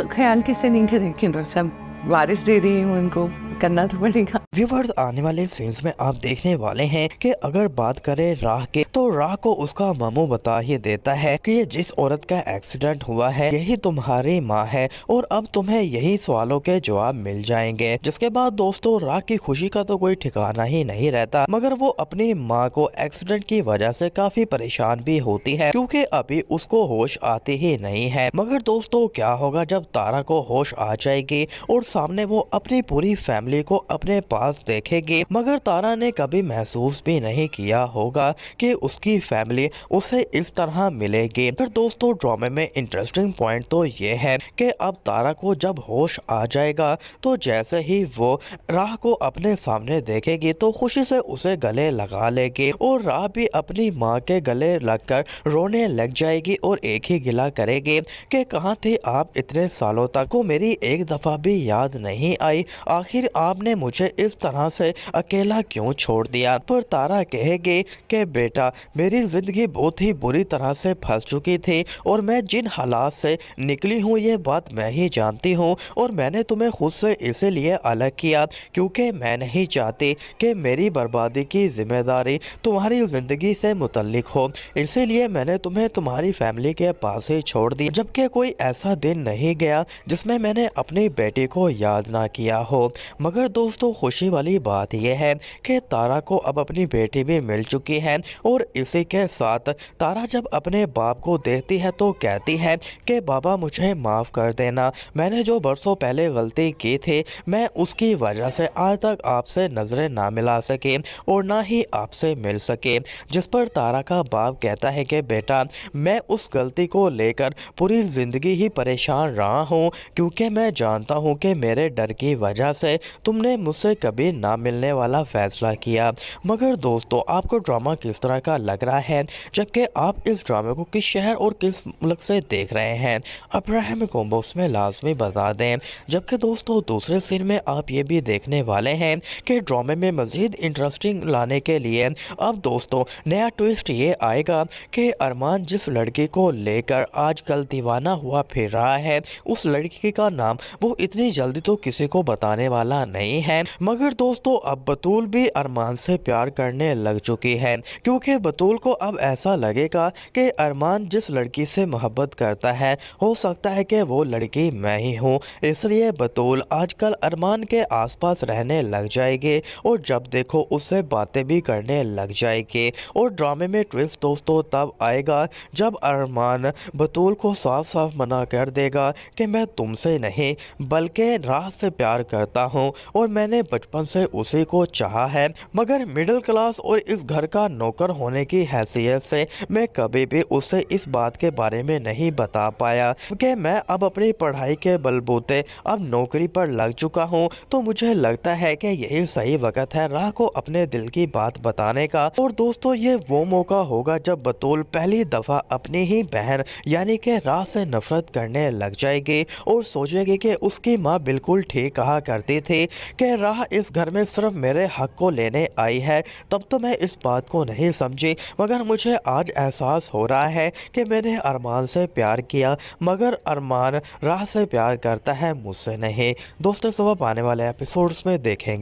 ख्याल किससे नहीं करेंगे, बस अब वारिस दे रही हूँ, उनको करना तो पड़ेगा। व्यूवर्स, आने वाले सीन्स में आप देखने वाले हैं कि अगर बात करें राह के, तो राह को उसका मामू बता ही देता है कि ये जिस औरत का एक्सीडेंट हुआ है यही तुम्हारी माँ है और अब तुम्हें यही सवालों के जवाब मिल जाएंगे। जिसके बाद दोस्तों राह की खुशी का तो कोई ठिकाना ही नहीं रहता, मगर वो अपनी माँ को एक्सीडेंट की वजह से काफी परेशान भी होती है क्योंकि अभी उसको होश आती ही नहीं है। मगर दोस्तों क्या होगा जब तारा को होश आ जाएगी और सामने वो अपनी पूरी फैमिली को अपने पास देखेगी, मगर तारा ने कभी महसूस भी नहीं किया होगा कि उसकी फैमिली उसे इस तरह मिलेगी। फिर दोस्तों ड्रामे में इंटरेस्टिंग पॉइंट तो ये है कि अब तारा को जब होश आ जाएगा तो जैसे ही वो राह को अपने सामने देखेगी तो खुशी से उसे गले लगा लेगी और राह भी अपनी माँ के गले लगकर रोने लग जाएगी और एक ही गिला करेगी कि कहाँ थे आप इतने सालों तक, को मेरी एक दफा भी याद नहीं आई, आखिर आपने मुझे इस तरह से अकेला क्यों छोड़ दिया। पर तारा कहेगी कि बेटा मेरी जिंदगी बहुत ही बुरी तरह से फंस चुकी थी और मैं जिन हालात से निकली हूँ ये बात मैं ही जानती हूँ और मैंने तुम्हें खुद से इसीलिए अलग किया क्योंकि मैं नहीं चाहती कि मेरी बर्बादी की जिम्मेदारी तुम्हारी जिंदगी से मुतल्लिक हो, इसीलिए मैंने तुम्हें तुम्हारी फैमिली के पास ही छोड़ दिया। जबकि कोई ऐसा दिन नहीं गया जिसमें मैंने अपनी बेटी को याद ना किया हो। मगर दोस्तों खुशी वाली बात यह है कि तारा को अब अपनी बेटी भी मिल चुकी है और इसी के साथ तारा जब अपने बाप को देखती है तो कहती है कि बाबा मुझे माफ़ कर देना, मैंने जो बरसों पहले गलती की थी मैं उसकी वजह से आज तक आपसे नज़रें ना मिला सके और ना ही आपसे मिल सके। जिस पर तारा का बाप कहता है कि बेटा मैं उस गलती को लेकर पूरी ज़िंदगी ही परेशान रहा हूँ क्योंकि मैं जानता हूँ कि मेरे डर की वजह से तुमने मुझसे कभी ना मिलने वाला फैसला किया। मगर दोस्तों आपको ड्रामा किस तरह का लग रहा है, जबकि आप इस ड्रामे को किस शहर और किस मुल्क से देख रहे हैं, अपना हमें कमेंट बॉक्स में लाजमी बता दें। जबकि दोस्तों दूसरे सीन में आप ये भी देखने वाले हैं कि ड्रामे में मज़ीद इंटरेस्टिंग लाने के लिए अब दोस्तों नया ट्विस्ट ये आएगा कि अरमान जिस लड़की को लेकर आजकल दीवाना हुआ फिर रहा है उस लड़की का नाम वो इतनी जल्दी तो किसी को बताने वाला नहीं है। मगर दोस्तों अब बतूल भी अरमान से प्यार करने लग चुकी है क्योंकि बतूल को अब ऐसा लगेगा कि अरमान जिस लड़की से मोहब्बत करता है हो सकता है कि वो लड़की मैं ही हूँ, इसलिए बतूल आजकल अरमान के आसपास रहने लग जाएगी और जब देखो उससे बातें भी करने लग जाएगी। और ड्रामे में ट्विस्ट दोस्तों तब आएगा जब अरमान बतूल को साफ साफ मना कर देगा कि मैं तुमसे नहीं बल्कि राह से प्यार करता हूँ और मैंने बचपन से उसी को चाहा है, मगर मिडिल क्लास और इस घर का नौकर होने की हैसियत से मैं कभी भी उसे इस बात के बारे में नहीं बता पाया कि मैं अब अपनी पढ़ाई के बलबूते अब नौकरी पर लग चुका हूँ। तो मुझे लगता है कि यही सही वक्त है राह को अपने दिल की बात बताने का। और दोस्तों ये वो मौका होगा जब बतूल पहली दफ़ा अपनी ही बहन यानी कि राह से नफरत करने लग जाएगी और सोचेगी कि उसकी माँ बिल्कुल ठीक कहा करती थी कि राह इस घर में सिर्फ मेरे हक को लेने आई है। तब तो मैं इस बात को नहीं समझी, मगर मुझे आज एहसास हो रहा है कि मैंने अरमान से प्यार किया मगर अरमान राह से प्यार करता है मुझसे नहीं। दोस्तों सब आप आने वाले एपिसोड्स में देखेंगे।